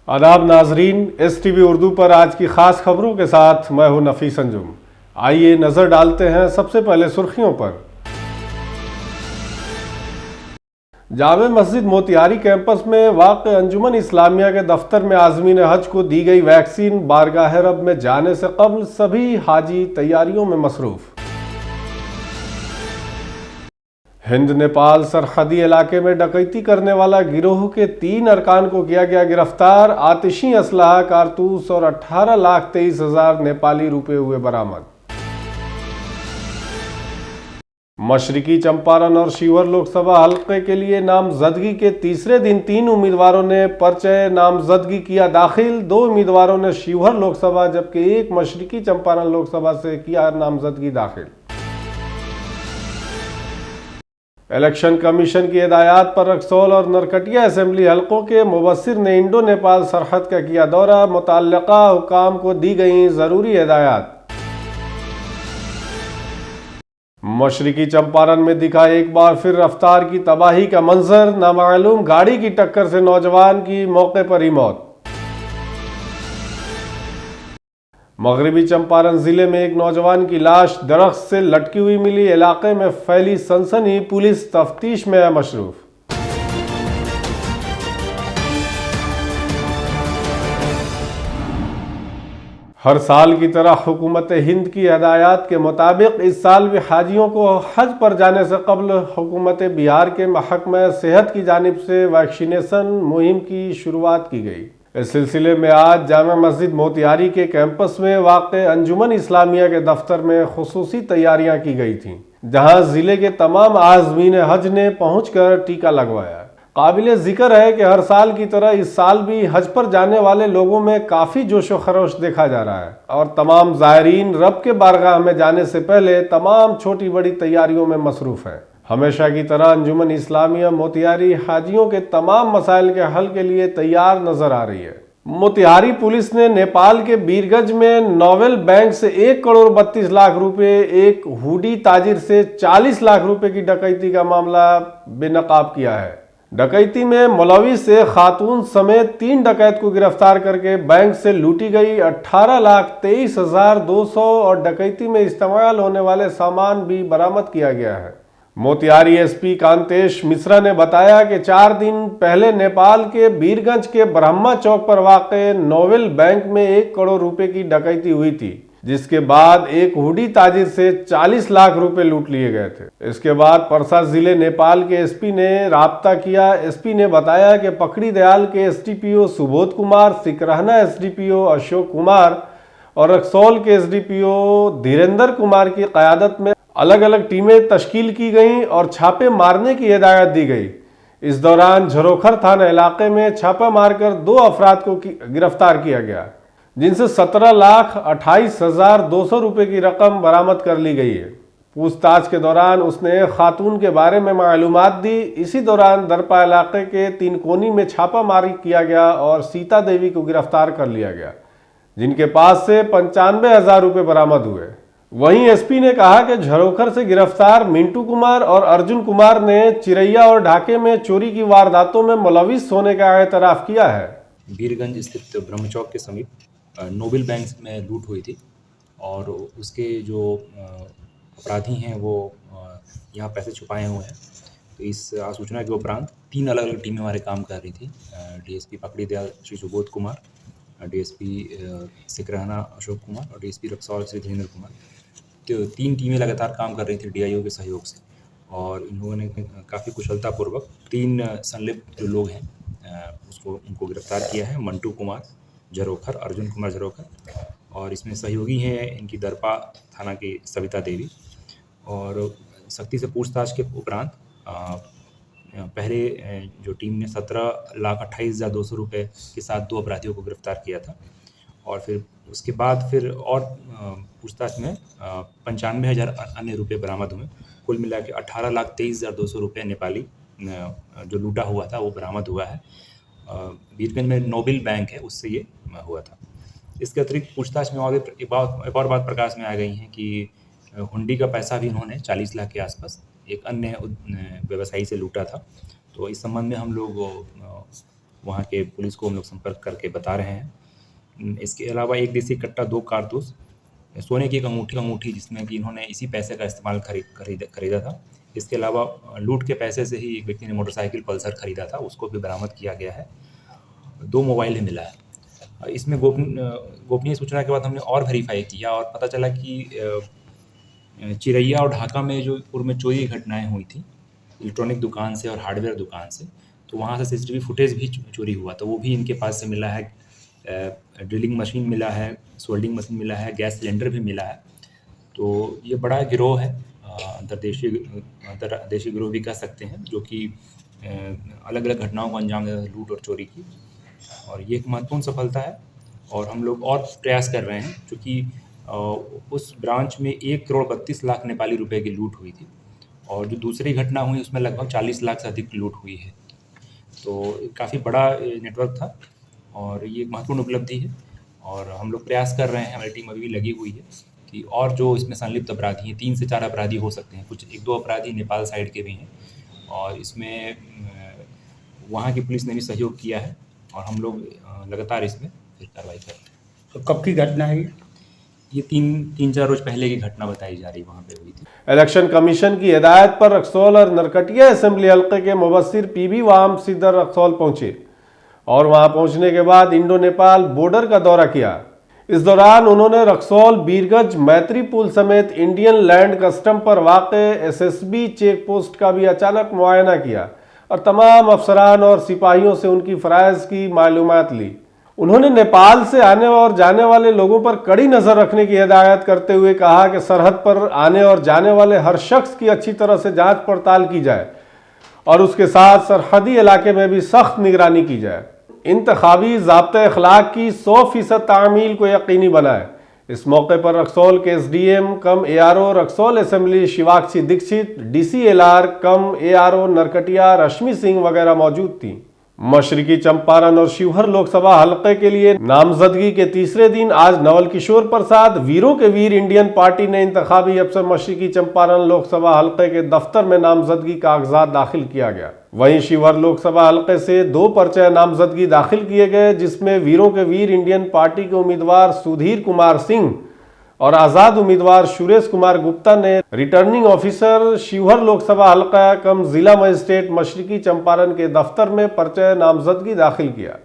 आदाब नाजरीन, STV उर्दू पर आज की खास खबरों के साथ मैं हूं नफीस अंजुम। आइए नजर डालते हैं सबसे पहले सुर्खियों पर। जामे मस्जिद मोतिहारी कैंपस में वाक़ अंजुमन इस्लामिया के दफ्तर में आज़मीन हज को दी गई वैक्सीन बारगाह रब में जाने से कबल सभी हाजी तैयारियों में मसरूफ। हिंद नेपाल सरहदी इलाके में डकैती करने वाला गिरोह के 3 अरकान को किया गया गिरफ्तार। आतिशी असलहा, कारतूस और 18,23,000 नेपाली रुपए हुए बरामद। मशरिकी चंपारण और शिवहर लोकसभा हल्के के लिए नामजदगी के तीसरे दिन 3 उम्मीदवारों ने पर्चे नामजदगी किया दाखिल। 2 उम्मीदवारों ने शिवहर लोकसभा जबकि 1 मशरिकी चंपारण लोकसभा से किया नामजदगी दाखिल। इलेक्शन कमीशन की हिदायत पर रक्सौल और नरकटिया असेंबली हलकों के मुबस्सिर ने इंडो नेपाल सरहद का किया दौरा। मुतल्लिका हुकाम को दी गई जरूरी हिदायत। मशरिकी चंपारण में दिखा एक बार फिर रफ्तार की तबाही का मंजर। नामालूम गाड़ी की टक्कर से नौजवान की मौके पर ही मौत। मगरबी चंपारण जिले में एक नौजवान की लाश दरख्त से लटकी हुई मिली। इलाके में फैली सनसनी, पुलिस तफ्तीश में है मशरूफ। हर साल की तरह हुकूमत हिंद की हिदायत के मुताबिक इस साल भी हाजियों को हज पर जाने से कबल हुकूमत बिहार के महकमा सेहत की जानिब से वैक्सीनेशन मुहिम की शुरुआत की गई। इस सिलसिले में आज जामा मस्जिद मोतिहारी के कैंपस में वाक़े अंजुमन इस्लामिया के दफ्तर में खुसूसी तैयारियां की गई थीं, जहां जिले के तमाम आज़मीन हज ने पहुंचकर टीका लगवाया। काबिल जिक्र है कि हर साल की तरह इस साल भी हज पर जाने वाले लोगों में काफ़ी जोशो खरोश देखा जा रहा है और तमाम ज़ायरीन रब के बारगाह में जाने से पहले तमाम छोटी बड़ी तैयारियों में मसरूफ़ हैं। हमेशा की तरह अंजुमन इस्लामिया मोतिहारी हाजियों के तमाम मसाइल के हल के लिए तैयार नजर आ रही है। मोतिहारी पुलिस ने नेपाल के बीरगंज में नोवेल बैंक से 1,32,00,000 रुपए, एक हुडी ताजिर से 40 लाख रुपए की डकैती का मामला बेनकाब किया है। डकैती में मौलवी से खातून समेत 3 डकैत को गिरफ्तार करके बैंक से लूटी गई 18,23,200 और डकैती में इस्तेमाल होने वाले सामान भी बरामद किया गया है। मोतिहारी SP कांतेश मिश्रा ने बताया कि 4 दिन पहले नेपाल के बीरगंज के ब्रह्मा चौक पर वाक़े नोवेल बैंक में 1 करोड़ रुपए की डकैती हुई थी, जिसके बाद एक हुडी ताजिर से 40 लाख रुपए लूट लिए गए थे। इसके बाद परसा जिले नेपाल के SP ने राब्ता किया। SP ने बताया कि पकड़ी दयाल के SDPO सुबोध कुमार, सिकरहना SDPO अशोक कुमार और रक्सौल के SDPO धीरेन्द्र कुमार की क़यादत में अलग अलग टीमें तश्कील की गईं और छापे मारने की हिदायत दी गई। इस दौरान झरोखर थाना इलाके में छापा मारकर 2 अफराद को गिरफ्तार किया गया, जिनसे 17,28,200 रुपए की रकम बरामद कर ली गई है। पूछताछ के दौरान उसने खातून के बारे में मालूमात दी। इसी दौरान दरपा इलाके के 3 कोनी में छापा मारी किया गया और सीता देवी को गिरफ्तार कर लिया गया, जिनके पास से 95,000 रुपए बरामद हुए। वहीं SP ने कहा कि झरोखर से गिरफ्तार मिंटू कुमार और अर्जुन कुमार ने चिरैया और ढाके में चोरी की वारदातों में मुलविस होने का एतराफ़ किया है। बीरगंज स्थित ब्रह्म चौक के समीप नोबेल बैंक में लूट हुई थी और उसके जो अपराधी हैं वो यहाँ पैसे छुपाए हुए हैं। तो इस सूचना के उपरांत 3 अलग अलग टीमें हमारे काम कर रही थी। DSP पकड़ी दयाल श्री सुबोध कुमार, DSP सिकरहना अशोक कुमार और DSP रक्सौल श्री धीरेन्द्र कुमार। तो 3 टीमें लगातार काम कर रही थी DIO के सहयोग से और इन लोगों ने काफ़ी कुशलतापूर्वक 3 संलिप्त जो लोग हैं उनको गिरफ्तार किया है। मंटू कुमार झरोखर, अर्जुन कुमार झरोखर और इसमें सहयोगी हैं इनकी दरपा थाना की सविता देवी। और सख्ती से पूछताछ के उपरांत पहले जो टीम ने 17,28,200 रुपये के साथ 2 अपराधियों को गिरफ्तार किया था और फिर उसके बाद फिर और पूछताछ में 95,000 अन्य रुपये बरामद हुए। कुल मिला के 18,23,200 रुपये नेपाली जो लूटा हुआ था वो बरामद हुआ है। बीरगंज में नोबेल बैंक है, उससे ये हुआ था। इसके अतिरिक्त पूछताछ में और एक और बात प्रकाश में आ गई है कि हुंडी का पैसा भी इन्होंने 40 लाख के आसपास एक अन्य व्यवसायी से लूटा था। तो इस संबंध में हम लोग वहाँ के पुलिस को हम लोग संपर्क करके बता रहे हैं। इसके अलावा एक देसी कट्टा, 2 कारतूस, सोने की एक अंगूठी जिसमें कि इन्होंने इसी पैसे का इस्तेमाल खरीदा था। इसके अलावा लूट के पैसे से ही एक व्यक्ति ने मोटरसाइकिल पल्सर खरीदा था, उसको भी बरामद किया गया है। 2 मोबाइल भी मिला है। इसमें गोपनीय सूचना के बाद हमने और वेरीफाई किया और पता चला कि चिरैया और ढाका में जो पूर्व में चोरी की घटनाएँ हुई थी, इलेक्ट्रॉनिक दुकान से और हार्डवेयर दुकान से, तो वहाँ से सीसीटीवी फुटेज भी चोरी हुआ, तो वो भी इनके पास से मिला है। ड्रिलिंग मशीन मिला है, सोल्डिंग मशीन मिला है, गैस सिलेंडर भी मिला है। तो ये बड़ा गिरोह है, अंतर्देशीय गिरोह भी कह सकते हैं, जो कि अलग अलग घटनाओं को अंजाम देता है, लूट और चोरी की। और ये एक महत्वपूर्ण सफलता है और हम लोग और प्रयास कर रहे हैं, क्योंकि उस ब्रांच में 1 करोड़ 32 लाख नेपाली रुपए की लूट हुई थी और जो दूसरी घटना हुई उसमें लगभग 40 लाख से अधिक लूट हुई है। तो काफ़ी बड़ा नेटवर्क था और ये एक महत्वपूर्ण उपलब्धि है और हम लोग प्रयास कर रहे हैं, हमारी टीम अभी भी लगी हुई है कि और जो इसमें संलिप्त अपराधी हैं, 3 से 4 अपराधी हो सकते हैं, कुछ 1-2 अपराधी नेपाल साइड के भी हैं और इसमें वहाँ की पुलिस ने भी सहयोग किया है और हम लोग लगातार इसमें फिर कार्रवाई कर रहे हैं। तो कब की घटना है ये 3-4 रोज पहले की घटना बताई जा रही, वहाँ पे हुई थी। इलेक्शन कमीशन की हिदायत पर रक्सौल और नरकटिया असेंबली हल्के के मुबस्सिर पीबी वाम सीधर रक्सौल पहुंचे और वहां पहुंचने के बाद इंडो नेपाल बॉर्डर का दौरा किया। इस दौरान उन्होंने रक्सौल, बीरगंज, मैत्री पुल समेत इंडियन लैंड कस्टम पर वाक़े एसएसबी चेक पोस्ट का भी अचानक मुआयना किया और तमाम अफसरान और सिपाहियों से उनकी फ़राइज़ की मालूमात ली। उन्होंने नेपाल से आने और जाने वाले लोगों पर कड़ी नज़र रखने की हिदायत करते हुए कहा कि सरहद पर आने और जाने वाले हर शख्स की अच्छी तरह से जांच पड़ताल की जाए और उसके साथ सरहदी इलाके में भी सख्त निगरानी की जाए। इंतखाबी ज़ाब्ते अखलाक की 100% तामील को यकीनी बनाए। इस मौके पर रक्सौल के SDM cum ARO Raxaul assembly Shivakshi Dikshit, DCLR cum ARO Narkatiya Rashmi Singh वगैरह मौजूद थी। मशरकी चंपारण और शिवहर लोकसभा हलके के लिए नामजदगी के तीसरे दिन आज नवल किशोर प्रसाद, वीरों के वीर इंडियन पार्टी ने इंतखाबी अफसर मशरकी चंपारण लोकसभा हलके के दफ्तर में नामजदगी कागजात दाखिल किया गया। वहीं शिवहर लोकसभा हलके से 2 पर्चे नामजदगी दाखिल किए गए, जिसमें वीरों के वीर इंडियन पार्टी के उम्मीदवार सुधीर कुमार सिंह और आज़ाद उम्मीदवार सुरेश कुमार गुप्ता ने रिटर्निंग ऑफिसर शिवहर लोकसभा हल्का कम जिला मजिस्ट्रेट मशरकी चंपारण के दफ्तर में पर्चे नामजदगी दाखिल किया।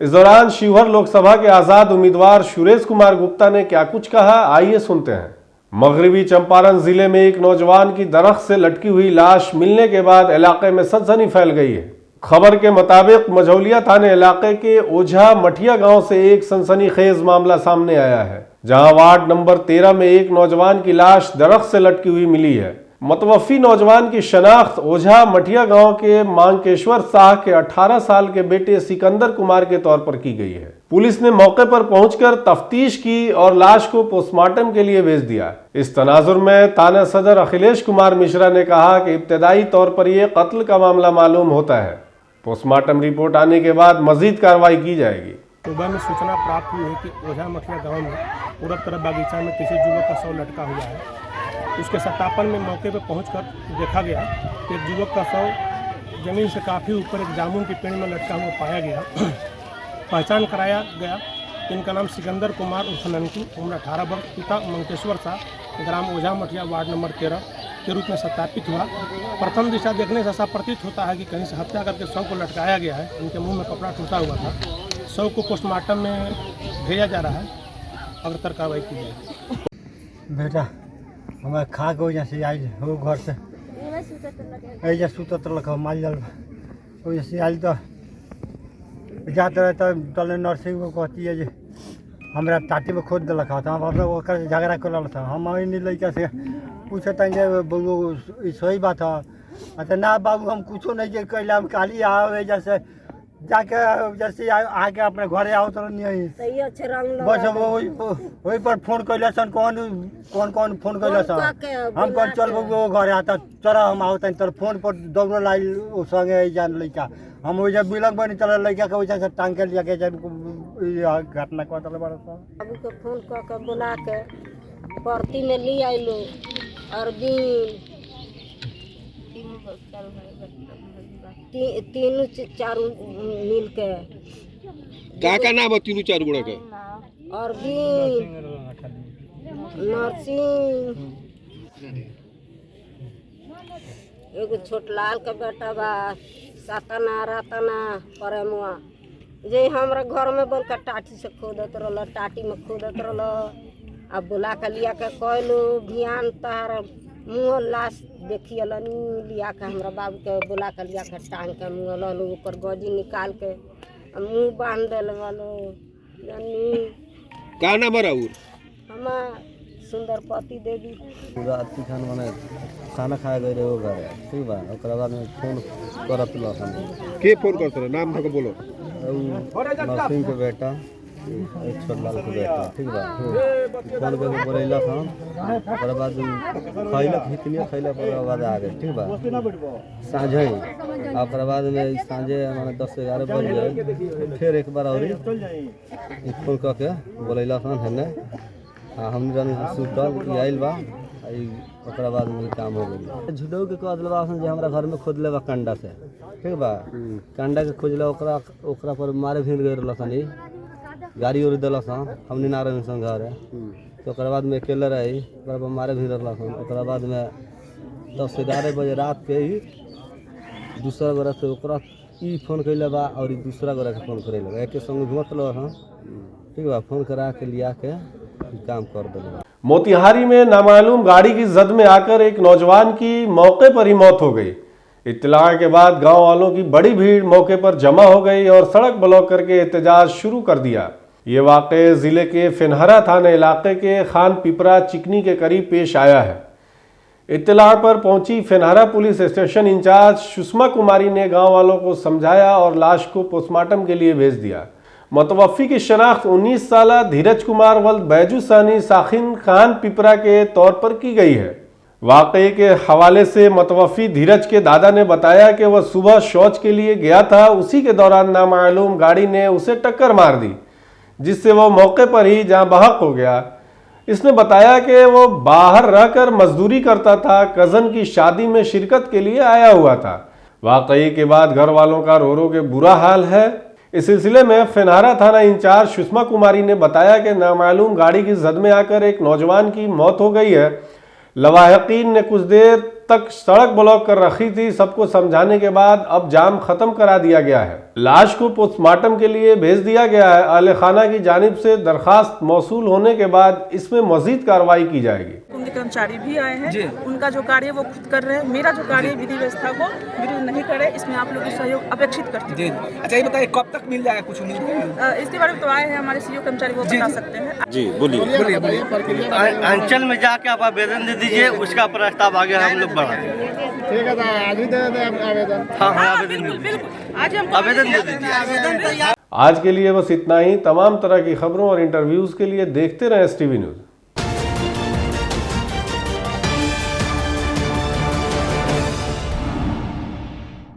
इस दौरान शिवहर लोकसभा के आज़ाद उम्मीदवार सुरेश कुमार गुप्ता ने क्या कुछ कहा, आइए सुनते हैं। मगरबी चंपारण जिले में एक नौजवान की दरख्त से लटकी हुई लाश मिलने के बाद इलाके में सनसनी फैल गई है। खबर के मुताबिक मझौलिया थाने इलाके के ओझा मठिया गांव से एक सनसनीखेज मामला सामने आया है, जहां वार्ड नंबर 13 में एक नौजवान की लाश दरख्त से लटकी हुई मिली है। मतवफ़ी नौजवान की शनाख्त ओझा मठिया गांव के मांगकेश्वर शाह के 18 साल के बेटे सिकंदर कुमार के तौर पर की गई है। पुलिस ने मौके पर पहुंचकर तफ्तीश की और लाश को पोस्टमार्टम के लिए भेज दिया। इस तनाजुर में थाना सदर अखिलेश कुमार मिश्रा ने कहा कि इब्तदाई तौर पर यह कत्ल का मामला मालूम होता है, पोस्टमार्टम रिपोर्ट आने के बाद मजीद कार्रवाई की जाएगी। सुबह में सूचना प्राप्त हुई है कि ओझा मठिया गांव में पूरब तरफ बागीचा में किसी युवक का शव लटका हुआ है। उसके सत्यापन में मौके पर पहुंचकर देखा गया कि एक युवक का शव जमीन से काफ़ी ऊपर एक जामुन के पेड़ में लटका हुआ पाया गया। पहचान कराया गया। इनका नाम सिकंदर कुमार उर्फ ननकी, उम्र 18 वर्ष, पिता मंकेश्वर शाह, ग्राम ओझा मठिया, वार्ड नंबर 13 के रूप में सत्यापित हुआ। प्रथम दिशा देखने से ऐसा प्रतीत होता है कि कहीं से हत्या करके शव को लटकाया गया है। इनके मुंह में कपड़ा टूटा हुआ था। शव को पोस्टमार्टम में भेजा जा रहा है, अग्रतर कार्रवाई की जाएगी। बेटा हमारे खा के वजह से आई हो घर से ऐजा सुतत रख माल जल वजह से आई तो जाते रहे तो तले नर्सिंग को कहती है जी हमारा टाटी में खोद दिलक था। हम अपने झगड़ा कर था। हम नहीं लड़का से पूछे तंगे सही बात है। अच्छा ना बाबू हम कुछ नहीं कैला, हम खाली आओ जैसे जाके जैसे आके अपने घरे आओ तो नहीं बस वही पर फोन कैला सन कौन फोन कैला सन हम कौन चल घरे आता चल हम आओ तो फोन पर दौड़ लाई संगे जान लड़का हम वही जब बिलंग बनी चल लड़का के वजह से टांग के लिया के जब घटना को बड़ा बाबू के फोन कर बुला के परती में ले आइलो और दिन तीनों चारों मिल के का नाम है तीनों चार गुड़ा के? अरविंद, नरसिंह, एगो छोटलाल का बेटा बा, सतना रतना प्रेमुआ, जे हमरा घर में बोल कर टाटी से खोदत रहल, टाटी में खोदत रहल। अब बुला के लिया के कहलो ध्यान तार मुँह लाश देखियलनी, लिया के हमरा बाबू के बुला के लिया के टांग के मुँह ललो, ऊपर गजी निकाल के मुँह बांध दिल वालो जानी। का नाम है हमार सुंदरपति देवी। पूरा अति खान माने खाना खाए गए रहे वो घर ठीक बा। ओकरा बाद में फोन करत लखन के फोन करत रहे? नाम धक बोलो। नरसिंह के बेटा, एक छोटलाल के बेटा ठीक बा। फोन पे बोलैला हम, ओकरा बाद खैलक हितलिया खैला पर बाद आ गए ठीक बा। साँझे ओकरा बाद में साँझे माने 10-11 बज गए। फिर एक बार और फोन करके बोलैला हम है हाँ हमने जानी सुतल आइल बा। ओकरा बाद में काम हो गई। झुडो के कह दिलवा जे हमरा घर में खोद लेबा कंडा से ठीक बा। कंडा के खोजला ओकरा पर मारे भीड़ गए रहलसन, गाड़ी उड़ी दिलसन, हमने ना रही सन घर। तो ओकरा बाद में अकेले रही, ओकरा पर मारे भीड़ रहलसन। ओकरा बाद में 10-11 बजे रात के ही दूसरा गोरा से ओकरा ई फोन कैले बा और दूसरा गोरा के फोन करे लगा। एक संग घुमत रह ठीक बा। फोन करा के लिया के काम कर दिया। मोतिहारी में नामालूम गाड़ी की जद में आकर एक नौजवान की मौके पर ही मौत हो गई। इत्तला के बाद गांव वालों की बड़ी भीड़ मौके पर जमा हो गई और सड़क ब्लॉक करके एहतजाज शुरू कर दिया। ये वाक़या जिले के फिनहरा थाना इलाके के खान पिपरा चिकनी के करीब पेश आया है। इत्तला पर पहुंची फिनहरा police station in charge Sushma Kumari ने गांव वालों को समझाया और लाश को पोस्टमार्टम के लिए भेज दिया। मुतवफ़्फ़ी की शनाख्त 19 साला धीरज कुमार वल्द बैजू सानी साखिन खान पिपरा के तौर पर की गई है। वाक़ये के हवाले से मुतवफ़्फ़ी धीरज के दादा ने बताया कि वह सुबह शौच के लिए गया था। उसी के दौरान नामालूम गाड़ी ने उसे टक्कर मार दी, जिससे वह मौके पर ही जाँ बहक हो गया। इसने बताया कि वो बाहर रहकर मजदूरी करता था, कज़न की शादी में शिरकत के लिए आया हुआ था। वाक़ये के बाद घर वालों का रो रो के बुरा हाल है। इस सिलसिले में फिनहरा थाना इंचार्ज सुषमा कुमारी ने बताया कि नामालूम गाड़ी की जद में आकर एक नौजवान की मौत हो गई है। लवाहिकीन ने कुछ देर तक सड़क ब्लॉक कर रखी थी। सबको समझाने के बाद अब जाम खत्म करा दिया गया है। लाश को पोस्टमार्टम के लिए भेज दिया गया है। अहले खाना की जानिब से दरखास्त मौसूल होने के बाद इसमें मजीद कार्रवाई की जाएगी। उनके कर्मचारी भी आए हैं, उनका जो कार्य वो खुद कर रहे हैं। मेरा जो कार्य विधि व्यवस्था को विरोध नहीं करे, इसमें आप लोगों का सहयोग अपेक्षित करते हैं। अच्छा ये बताइए कब तक मिल जाएगा कुछ उम्मीद है? इसके बारे में तो आए हैं हमारे सीईओ कर्मचारी, वो बता सकते हैं। जी बोलिए। अंचल में जाके आप आवेदन दे दीजिए, उसका प्रस्ताव आगे हम लोग बढ़ा देंगे। ठीक है, आज ही दे दें आवेदन। हाँ आवेदन बिल्कुल आज हम आवेदन दे दीजिए। आज के लिए बस इतना ही। तमाम तरह की खबरों और इंटरव्यूज के लिए देखते रहें STV न्यूज़।